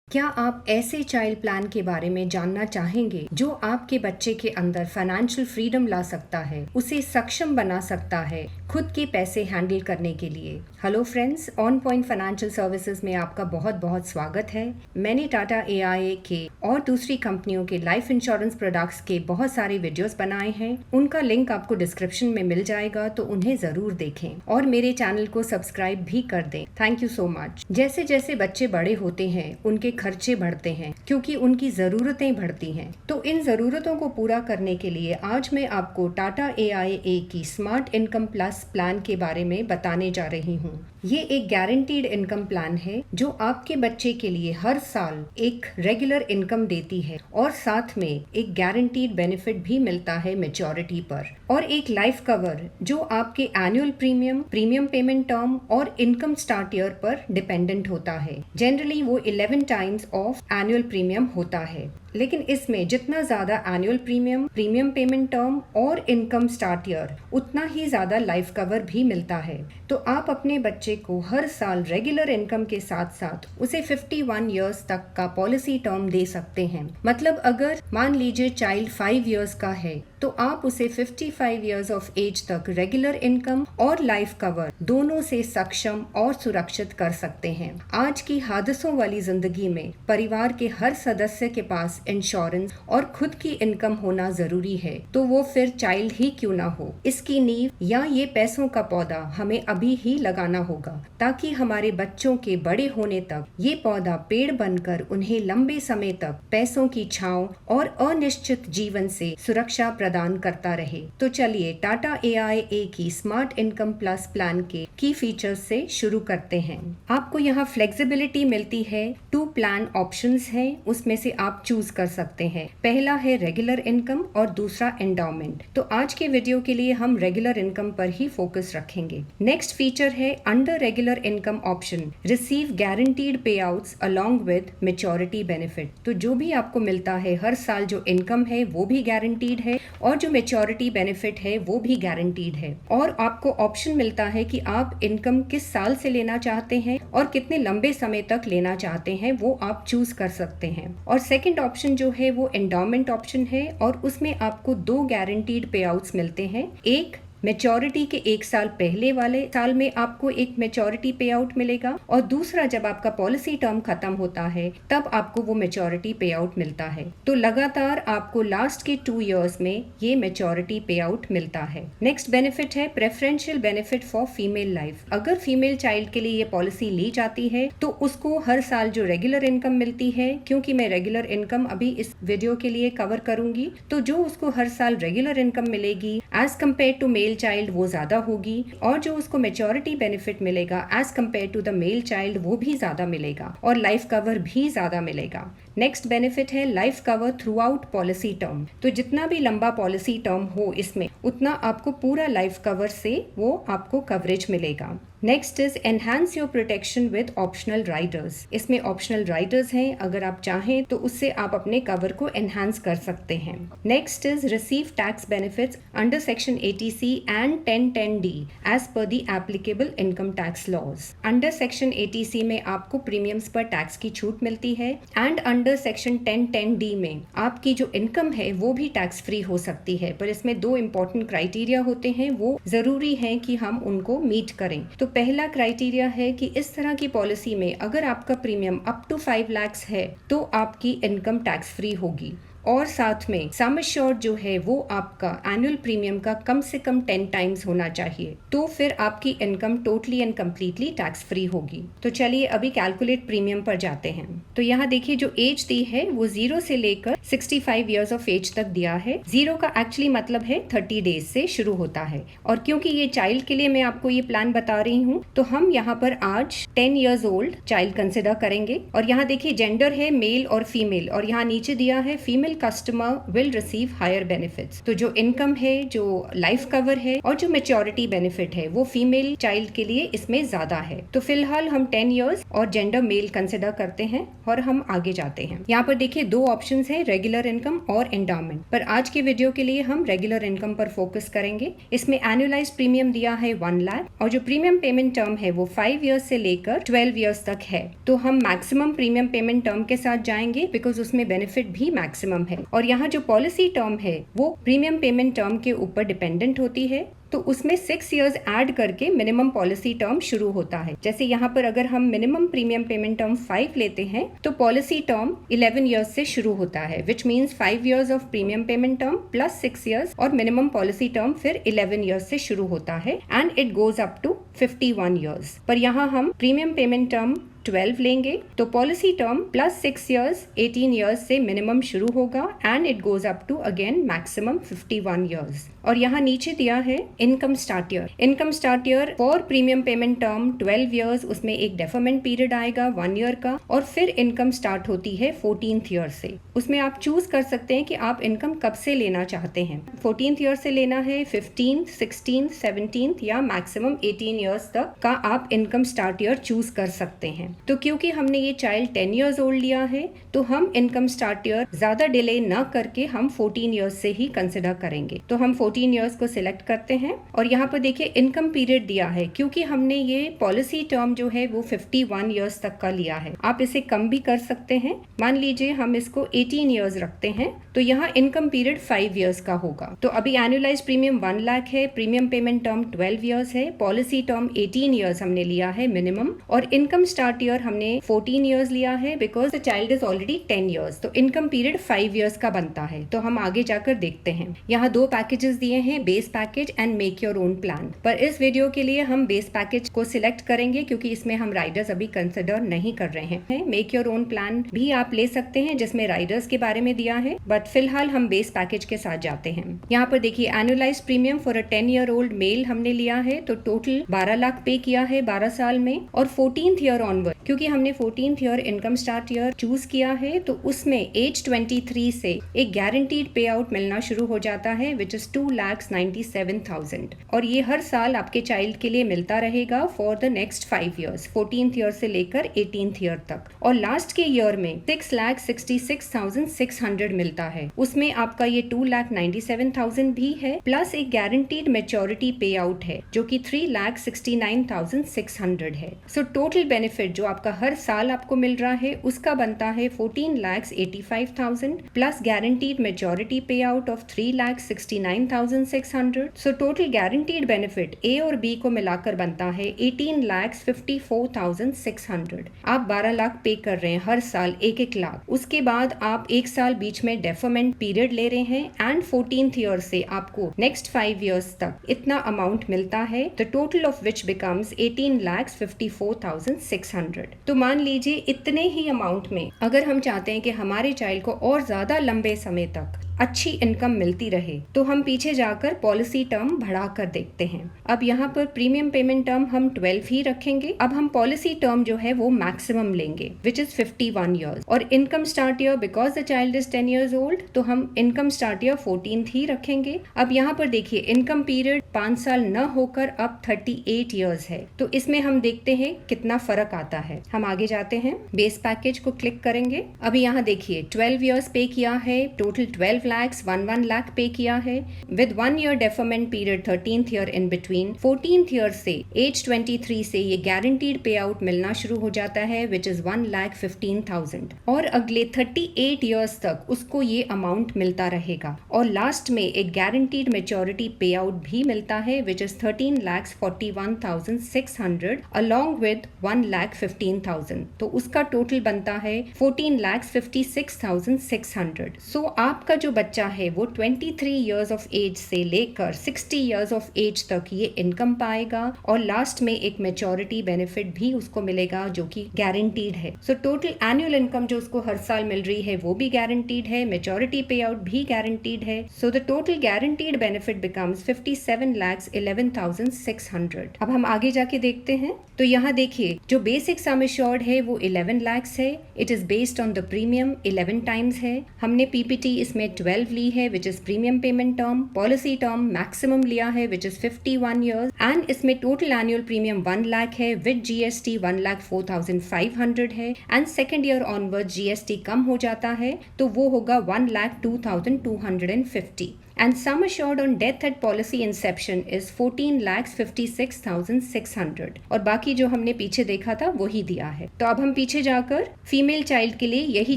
क्या आप ऐसे चाइल्ड प्लान के बारे में जानना चाहेंगे जो आपके बच्चे के अंदर फाइनेंशियल फ्रीडम ला सकता है, उसे सक्षम बना सकता है खुद के पैसे हैंडल करने के लिए? Hello friends, on point financial services में आपका बहुत बहुत स्वागत है। मैंने टाटा AIA के और दूसरी कंपनियों के लाइफ इंश्योरेंस प्रोडक्ट्स के बहुत सारे वीडियोस बनाए हैं। उनका लिंक आपको डिस्क्रिप्शन में मिल जाएगा, तो उन्हें जरूर देखें और मेरे चैनल को सब्सक्राइब भी कर दें। Thank you so much. जैसे जैसे बच्चे बड़े होते हैं उनके खर्चे बढ़ते हैं क्योंकि उनकी जरूरतें बढ़ती हैं। तो इन जरूरतों को पूरा करने के लिए आज मैं आपको टाटा AIA की स्मार्ट इनकम प्लस प्लान के बारे में बताने जा रही हूँ। ये एक गारंटीड इनकम प्लान है जो आपके बच्चे के लिए हर साल एक रेगुलर इनकम देती है और साथ में एक गारंटीड बेनिफिट भी मिलता है मैच्योरिटी पर, और एक लाइफ कवर जो आपके एनुअल प्रीमियम पेमेंट टर्म और इनकम स्टार्ट ईयर पर डिपेंडेंट होता है। जनरली वो 11 टाइम्स ऑफ एनुअल प्रीमियम होता है, लेकिन इसमें जितना ज्यादा एनुअल प्रीमियम पेमेंट टर्म और इनकम स्टार्ट ईयर, उतना ही ज्यादा लाइफ कवर भी मिलता है। तो आप अपने बच्चे को हर साल रेगुलर इनकम के साथ साथ उसे 51 इयर्स तक का पॉलिसी टर्म दे सकते हैं। मतलब अगर मान लीजिए चाइल्ड 5 इयर्स का है तो आप उसे 55 इयर्स ऑफ एज तक रेगुलर इनकम और लाइफ कवर दोनों से सक्षम और सुरक्षित कर सकते हैं। आज की हादसों वाली जिंदगी में परिवार के हर सदस्य के पास इंश्योरेंस और खुद की इनकम होना जरूरी है, तो वो फिर चाइल्ड ही क्यों ना हो। इसकी नींव या ये पैसों का पौधा हमें अभी ही लगाना होगा ताकि हमारे बच्चों के बड़े होने तक ये पौधा पेड़ बनकर उन्हें लंबे समय तक पैसों की छांव और अनिश्चित जीवन से सुरक्षा प्रदान करता रहे। तो चलिए टाटा AIA की स्मार्ट इनकम प्लस प्लान के की फीचर्स से शुरू करते हैं। आपको यहाँ फ्लेक्सिबिलिटी मिलती है। 2 प्लान ऑप्शंस हैं, उसमें से आप चूज कर सकते हैं। पहला है रेगुलर इनकम और दूसरा एंडाउमेंट। तो आज के वीडियो के लिए हम रेगुलर इनकम पर ही फोकस रखेंगे। नेक्स्ट फीचर है under regular income option receive guaranteed payouts along with maturity benefit. तो जो भी आपको मिलता है हर साल, जो इनकम है वो भी गारंटीड है और जो मेच्योरिटी बेनिफिट है वो भी गारंटीड है। और आपको ऑप्शन मिलता है कि आप इनकम किस साल से लेना चाहते हैं और कितने लंबे समय तक लेना चाहते हैं, वो आप चूज कर सकते हैं। और सेकंड ऑप्शन जो है वो एंडाउमेंट ऑप्शन है और उसमें आपको 2 गारंटीड पे आउट्स मिलते हैं। एक मेच्योरिटी के 1 साल पहले वाले साल में आपको एक मेच्योरिटी पे आउट मिलेगा और दूसरा जब आपका पॉलिसी टर्म खत्म होता है तब आपको वो मेच्योरिटी पे आउट मिलता है। तो लगातार आपको लास्ट के 2 इयर्स में ये मेच्योरिटी पे आउट मिलता है। नेक्स्ट बेनिफिट है preferential benefit for female life. अगर फीमेल चाइल्ड के लिए ये पॉलिसी ली जाती है तो उसको हर साल जो रेगुलर इनकम मिलती है, क्योंकि मैं रेगुलर इनकम अभी इस वीडियो के लिए कवर करूंगी, तो जो उसको हर साल रेगुलर इनकम मिलेगी as compare to male child वो ज्यादा होगी, और जो उसको मेच्योरिटी बेनिफिट मिलेगा as compare to the male child वो भी ज्यादा मिलेगा और लाइफ कवर भी ज्यादा मिलेगा। नेक्स्ट बेनिफिट है life cover through out policy term. तो जितना भी लंबा पॉलिसी टर्म हो इसमें, उतना आपको पूरा लाइफ कवर से वो आपको कवरेज मिलेगा। Next is enhance your protection with optional Riders. इसमें ऑप्शनल राइडर्स हैं, अगर आप चाहें तो उससे आप अपने कवर को एनहांस कर सकते हैं। Next is receive tax benefits under section 80C and 1010D as per the applicable income tax laws. Under section 80C में आपको प्रीमियम्स पर टैक्स की छूट मिलती है एंड अंडर सेक्शन 1010D में आपकी जो इनकम है वो भी टैक्स फ्री हो सकती है, पर इसमें 2 इंपॉर्टेंट क्राइटेरिया होते हैं, वो जरूरी है कि हम उनको मीट करें। तो पहला क्राइटेरिया है कि इस तरह की पॉलिसी में अगर आपका प्रीमियम अप टू 5 लाख है तो आपकी इनकम टैक्स फ्री होगी, और साथ में सम एश्योर्ड जो है वो आपका एनुअल प्रीमियम का कम से कम 10 टाइम्स होना चाहिए, तो फिर आपकी income totally and completely tax free होगी। तो चलिए अभी कैलकुलेट प्रीमियम पर जाते हैं। तो यहाँ देखिए जो एज दी है वो 0 से लेकर 65 इयर्स ऑफ एज तक दिया है। 0 का एक्चुअली मतलब है 30 डेज से शुरू होता है, और क्योंकि ये चाइल्ड के लिए मैं आपको ये प्लान बता रही हूँ तो हम यहाँ पर आज 10 इयर्स ओल्ड चाइल्ड कंसिडर करेंगे। और यहाँ देखिए जेंडर है मेल और फीमेल, और यहाँ नीचे दिया है female customer will receive higher benefits. तो जो इनकम है, जो लाइफ कवर है और जो मेच्योरिटी बेनिफिट है वो फीमेल चाइल्ड के लिए इसमें ज्यादा है। तो फिलहाल हम 10 इयर्स और जेंडर मेल कंसिडर करते हैं और हम आगे जाते हैं। यहाँ पर देखिए दो ऑप्शंस है, रेगुलर इनकम और एंडाउमेंट। पर आज के वीडियो के लिए हम रेगुलर इनकम पर फोकस करेंगे। इसमें एनुअलाइज प्रीमियम दिया है 1 लाख और जो प्रीमियम पेमेंट टर्म है वो 5 इयर्स से लेकर 12 इयर्स तक है। तो हम मैक्सिमम प्रीमियम पेमेंट टर्म के साथ जाएंगे बिकॉज उसमें बेनिफिट भी मैक्सिमम है। और यहाँ जो पॉलिसी टर्म है वो प्रीमियम पेमेंट टर्म के ऊपर डिपेंडेंट होती है। तो उसमें 6 इयर्स ऐड करके मिनिमम पॉलिसी टर्म शुरू होता है। जैसे यहाँ पर अगर हम मिनिमम प्रीमियम पेमेंट टर्म 5 लेते हैं तो पॉलिसी टर्म 11 इयर्स से शुरू होता है, which means 5 years of premium payment term plus 6 years और मिनिमम पॉलिसी टर्म फिर 11 इयर्स से शुरू होता है and it goes up to 51 years. पर यहाँ हम प्रीमियम पेमेंट टर्म 12 लेंगे तो policy term plus 6 years 18 years से मिनिमम शुरू होगा and it goes up to again maximum 51 years. और यहाँ नीचे दिया है income start year. Income start year for premium payment term 12 years, उसमें एक डेफरमेंट पीरियड आएगा 1 ईयर का और फिर इनकम स्टार्ट होती है 14th ईयर से। उसमें आप चूज कर सकते हैं कि आप इनकम कब से लेना चाहते हैं, 14th ईयर से लेना है, 15th, 16th, 17th या मैक्सिमम 18 इयर्स तक का आप इनकम स्टार्ट ईयर चूज कर सकते हैं। तो क्योंकि हमने ये चाइल्ड 10 इयर्स ओल्ड लिया है तो हम इनकम स्टार्ट ईयर ज्यादा डिले न करके हम 14 इयर्स से ही कंसिडर करेंगे। तो हम 14 इयर्स को सिलेक्ट करते हैं और यहाँ पर देखिए इनकम पीरियड दिया है। क्योंकि हमने ये पॉलिसी टर्म जो है वो 51 इयर्स तक का लिया है, आप इसे कम भी कर सकते हैं। मान लीजिए हम इसको 18 इयर्स रखते हैं तो यहाँ इनकम पीरियड 5 इयर्स का होगा। तो अभी एनुअलाइज प्रीमियम 1 लाख है, प्रीमियम पेमेंट टर्म 12 इयर्स है, पॉलिसी टर्म 18 इयर्स हमने लिया है मिनिमम और इनकम स्टार्ट ईयर हमने 14 इयर्स लिया है because the child is already 10 years. तो इनकम पीरियड 5 इयर्स का बनता है। तो हम आगे जाकर देखते हैं। यहाँ 2 पैकेजेस दिए हैं, base package and make your own plan. पर इस वीडियो के लिए हम बेस पैकेज को सिलेक्ट करेंगे क्योंकि इसमें हम राइडर्स अभी कंसिडर नहीं कर रहे हैं। मेक योर ओन प्लान भी आप ले सकते हैं जिसमें राइडर्स के बारे में दिया है, बट फिलहाल हम बेस पैकेज के साथ जाते हैं। यहाँ पर देखिए annualise premium for a 10 year old mail हमने लिया है तो टोटल 12 लाख पे किया है 12 साल में। और 14th ईयर ऑनवर्ड, क्योंकि हमने 14th year income start year choose किया है तो उसमें एज 23 से एक गारंटीड पे आउट मिलना शुरू हो जाता है विच इज 2,97,000 और ये हर साल आपके चाइल्ड के लिए मिलता रहेगा for the next 5 years, 14th year से लेकर 18th ईयर तक। और लास्ट के ईयर में 6,66,600 मिलता है, उसमें आपका ये 2,97,000 भी है प्लस एक गारंटीड मेच्योरिटी पे आउट है जो कि 3,69,600 है। सो टोटल बेनिफिट जो आपका हर साल आपको मिल रहा है उसका बनता है 14,85,000 plus guaranteed maturity payout of 3,69,600। So total guaranteed benefit A और बी को मिलाकर बनता है 18,54,600। आप 12 लाख पे कर रहे हैं हर साल 1-1 लाख। उसके बाद आप 1 साल बीच में डेफरमेंट पीरियड ले रहे हैं एंड 14th ईयर से आपको नेक्स्ट 5 इयर्स तक इतना अमाउंट मिलता है, the total of which becomes 18,54,600। तो मान लीजिए इतने ही अमाउंट में अगर हम चाहते हैं कि हमारे चाइल्ड को और ज्यादा लंबे समय तक अच्छी इनकम मिलती रहे तो हम पीछे जाकर पॉलिसी टर्म बढ़ाकर देखते हैं। अब यहाँ पर प्रीमियम पेमेंट टर्म हम 12 ही रखेंगे। अब हम पॉलिसी टर्म जो है वो मैक्सिमम लेंगे विच इज 51 इयर्स और income start year because the child is 10 years old तो हम इनकम स्टार्ट ईयर 14th ही रखेंगे। अब यहाँ पर देखिए इनकम पीरियड 5 साल न होकर अब 38 इयर्स है तो इसमें हम देखते हैं कितना फर्क आता है। हम आगे जाते हैं, बेस पैकेज को क्लिक करेंगे। अभी यहाँ देखिए 12 इयर्स पे किया है, टोटल 12 lakhs 1 लाख पे किया है with 1 year deferment period 13th year in between. 14th year से एज 23 से ये गारंटीड पे आउट मिलना शुरू हो जाता है विच इज 1,15,000 और अगले 38 इयर्स तक उसको ये अमाउंट मिलता रहेगा और लास्ट में एक गारंटीड मेच्योरिटी पे आउट भी मिलता है विच इज 13,41,600 अलॉन्ग विद 1,15,000 तो उसका टोटल बनता है 14,56,600। सो आपका जो बच्चा है वो 23 ईयर्स ऑफ एज से लेकर 60 ईयर्स ऑफ एज तक ये इनकम पाएगा और लास्ट में एक मैच्योरिटी बेनिफिट भी उसको मिलेगा जो कि गारंटीड है। सो टोटल एनुअल इनकम जो उसको हर साल मिल रही है वो भी गारंटीड है, मैच्योरिटी पे आउट भी गारंटीड है। So the total guaranteed benefit becomes 57,11,600। अब हम आगे जाके देखते हैं तो यहाँ देखिए जो बेसिक सम एश्योर्ड है वो 11 लाख है। It is based on the premium 11 times है। हमने पीपीटी इसमें 12 ली है which is premium payment term. Policy term maximum लिया है विच इज 51 ईयर्स एंड इसमें टोटल एनुअल प्रीमियम 1 लाख है विद जीएसटी 1,04,500 है and second year onward GST कम हो जाता है तो वो होगा 1,02,250 and sum assured on death at policy inception is 14,56,600 और बाकी जो हमने पीछे देखा था वही दिया है। तो अब हम पीछे जाकर फीमेल चाइल्ड के लिए यही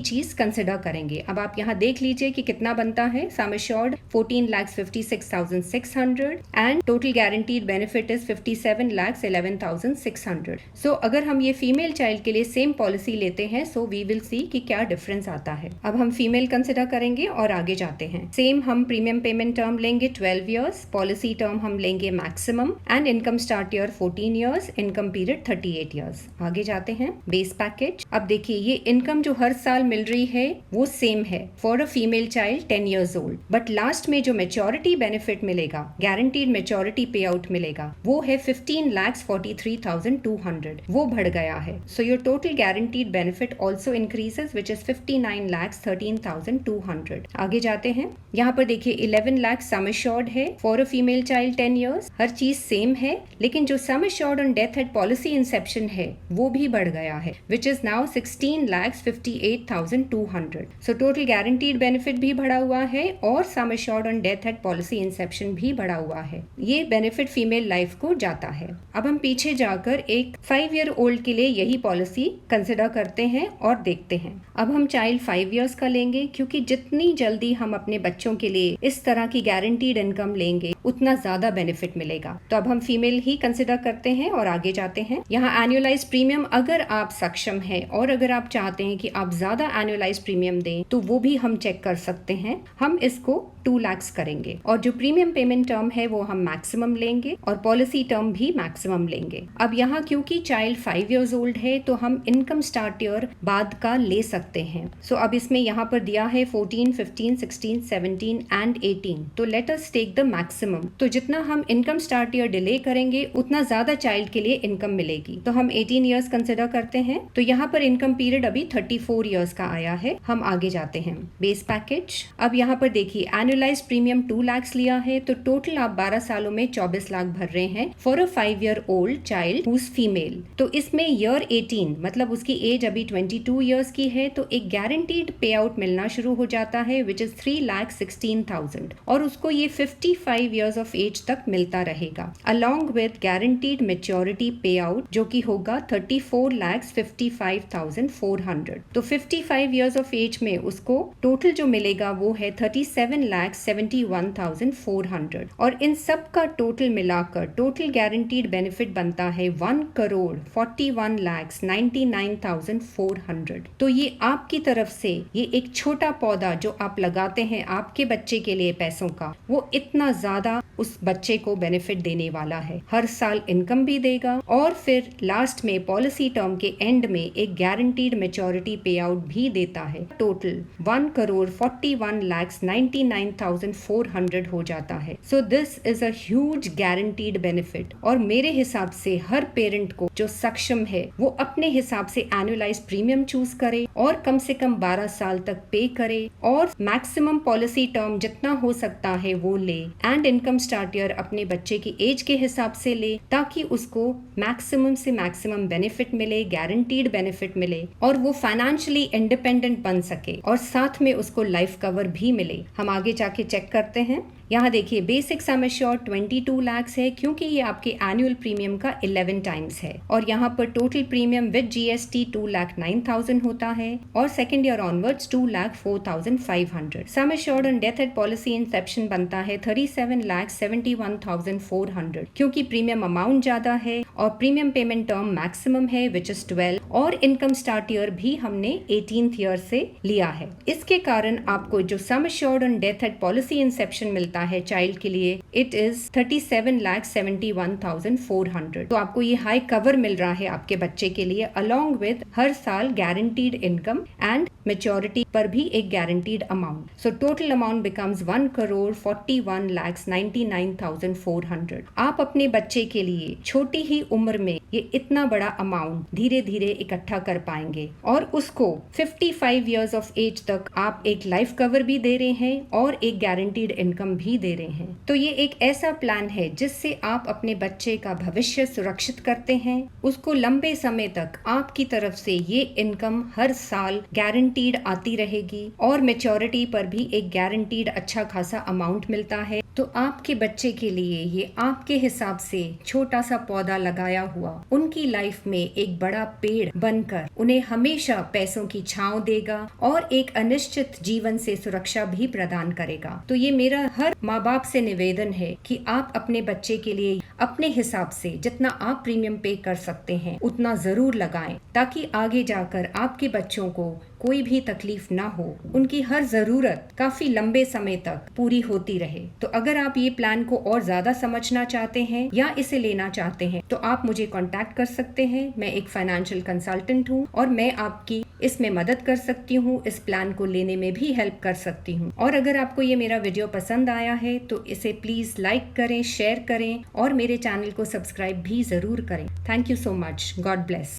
चीज कंसिडर करेंगे। अब आप यहाँ देख लीजिए कि कितना बनता है। sum assured 14,56,600 and total guaranteed benefit is 57,11,600। सो अगर हम ये फीमेल चाइल्ड के लिए सेम पॉलिसी लेते हैं सो वी विल सी कि क्या डिफरेंस आता है। अब हम फीमेल कंसिडर करेंगे और आगे जाते हैं। सेम हम प्रीमियम पेमेंट टर्म लेंगे 12 इयर्स, पॉलिसी टर्म हम लेंगे maximum and income start year 14 years, income period 38 years. आगे जाते हैं बेस पैकेज। अब देखिए ये इनकम जो हर साल मिल रही है वो सेम है for a female child 10 years old, but last में जो मैच्योरिटी बेनिफिट मिलेगा, गारंटीड मैच्योरिटी पे आउट मिलेगा, वो है 15,43,200, वो बढ़ गया है। So your total guaranteed benefit also increases which is 59,13,200। आगे जाते हैं। यहाँ पर देखिए 11 लाख सम एश्योर्ड है for a female child 10 years, हर चीज सेम है, लेकिन जो sum assured on death at policy Inception है वो भी बढ़ गया है which is now 16,58,200। So total guaranteed benefit भी बढ़ा हुआ है और सम assured on death at policy Inception भी बढ़ा हुआ है। ये बेनिफिट फीमेल लाइफ को जाता है। अब हम पीछे जाकर एक 5 ईयर ओल्ड के लिए यही पॉलिसी कंसिडर करते हैं और देखते हैं। अब हम चाइल्ड 5 इयर्स का लेंगे क्योंकि जितनी जल्दी हम अपने बच्चों के लिए इस तरह की गारंटीड इनकम लेंगे उतना ज्यादा बेनिफिट मिलेगा। तो अब हम फीमेल ही कंसिडर करते हैं और आगे जाते हैं। यहाँ एनुअलाइज प्रीमियम अगर आप सक्षम हैं और अगर आप चाहते हैं कि आप ज्यादा एनुअलाइज प्रीमियम दें तो वो भी हम चेक कर सकते हैं। हम इसको 2 लाख करेंगे और जो प्रीमियम पेमेंट टर्म है वो हम मैक्सिमम लेंगे और पॉलिसी टर्म भी मैक्सिमम लेंगे। अब यहाँ क्योंकि चाइल्ड 5 इयर्स ओल्ड है तो हम इनकम स्टार्ट ईयर बाद का ले सकते हैं। सो अब इसमें यहाँ पर दिया है 14, 15, 16, 17 एंड 18। तो let us take the maximum. तो जितना हम इनकम स्टार्ट ईयर डिले करेंगे उतना ज्यादा चाइल्ड के लिए इनकम मिलेगी। तो हम 18 इयर्स कंसिडर करते हैं। तो यहाँ पर इनकम पीरियड अभी 34 इयर्स का आया है। हम आगे जाते हैं। Base package. अब यहाँ पर देखिए एनुअलाइज प्रीमियम 2 लाख लिया है तो टोटल आप 12 सालों में 24 लाख भर रहे हैं for a 5 year old child who is female. तो इसमें ईयर 18 मतलब उसकी एज अभी 22 इयर्स की है तो एक गारंटीड पे आउट मिलना शुरू हो जाता है विच इज 3,16,000 और उसको ये 55 इयर्स ऑफ एज तक मिलता रहेगा अलॉन्ग विद गारंटीड मैच्योरिटी पे आउट जो कि होगा 34,55,400। तो 55 इयर्स ऑफ एज में उसको टोटल जो मिलेगा वो है 37,71,400 और इन सब का टोटल मिलाकर टोटल गारंटीड बेनिफिट बनता है 1,41,99,400। तो ये आपकी तरफ से ये एक छोटा पौधा जो आप लगाते हैं आपके बच्चे के लिए पैसों का, वो इतना ज्यादा उस बच्चे को बेनिफिट देने वाला है। हर साल इनकम भी देगा और फिर लास्ट में पॉलिसी टर्म के एंड में एक गारंटीड मैच्योरिटी पे आउट भी देता है। टोटल 1,41,99,400 हो जाता है। So this is a huge guaranteed benefit और मेरे हिसाब से हर पेरेंट को जो सक्षम है वो अपने हिसाब से एनुअलाइज प्रीमियम चूज करे और कम से कम 12 साल तक पे करे और मैक्सिमम पॉलिसी टर्म जितना हो सकता है वो ले एंड इनकम स्टार्ट ईयर अपने बच्चे की एज के हिसाब से ले ताकि उसको मैक्सिमम से मैक्सिमम बेनिफिट मिले, गारंटीड बेनिफिट मिले और वो फाइनेंशियली इंडिपेंडेंट बन सके और साथ में उसको लाइफ कवर भी मिले। हम आगे जाके चेक करते हैं। यहाँ देखिए बेसिक सम एश्योर्ड 22 लाख है क्योंकि ये आपके एनुअल प्रीमियम का 11 टाइम्स है और यहाँ पर टोटल प्रीमियम विद जीएसटी 2,09,000 होता है और second year onwards 2,04,500। Some assured on death at policy Inception बनता है 37,71,400 क्योंकि प्रीमियम अमाउंट ज्यादा है और प्रीमियम पेमेंट टर्म मैक्सिमम है विच इज 12 और इनकम स्टार्ट ईयर भी हमने 18th ईयर से लिया है। इसके कारण आपको जो sum assured on death at policy Inception मिलता है चाइल्ड के लिए इट इज 37,71,400। तो आपको ये हाई कवर मिल रहा है आपके बच्चे के लिए अलॉन्ग विद हर साल गारंटीड इनकम एंड मेच्योरिटी पर भी एक guaranteed amount. So total amount becomes 1,41,99,400। आप अपने बच्चे के लिए छोटी ही उम्र में ये इतना बड़ा अमाउंट धीरे धीरे इकट्ठा कर पाएंगे और उसको 55 इयर्स ऑफ एज तक आप एक लाइफ कवर भी दे रहे हैं और एक गारंटीड इनकम भी दे रहे हैं। तो ये एक ऐसा प्लान है जिससे आप अपने बच्चे का भविष्य सुरक्षित करते हैं, उसको लंबे समय तक आपकी तरफ से ये इनकम हर साल गारंटीड आती रहेगी और मेच्योरिटी पर भी एक गारंटीड अच्छा खासा अमाउंट मिलता है। तो आपके बच्चे के लिए ये आपके हिसाब से छोटा सा पौधा लगाया हुआ उनकी लाइफ में एक बड़ा पेड़ बनकर उन्हें हमेशा पैसों की छांव देगा और एक अनिश्चित जीवन से सुरक्षा भी प्रदान करेगा। तो ये मेरा हर माँ बाप से निवेदन है कि आप अपने बच्चे के लिए अपने हिसाब से जितना आप प्रीमियम पे कर सकते हैं उतना जरूर लगाएं ताकि आगे जाकर आपके बच्चों को कोई भी तकलीफ ना हो, उनकी हर जरूरत काफी लंबे समय तक पूरी होती रहे। तो अगर आप ये प्लान को और ज्यादा समझना चाहते हैं या इसे लेना चाहते हैं तो आप मुझे कांटेक्ट कर सकते हैं। मैं एक फाइनेंशियल कंसल्टेंट हूँ और मैं आपकी इसमें मदद कर सकती हूँ, इस प्लान को लेने में भी हेल्प कर सकती हूँ। और अगर आपको ये मेरा वीडियो पसंद आया है तो इसे प्लीज लाइक करें, शेयर करें और मेरे चैनल को सब्सक्राइब भी जरूर करें। Thank you so much. God bless.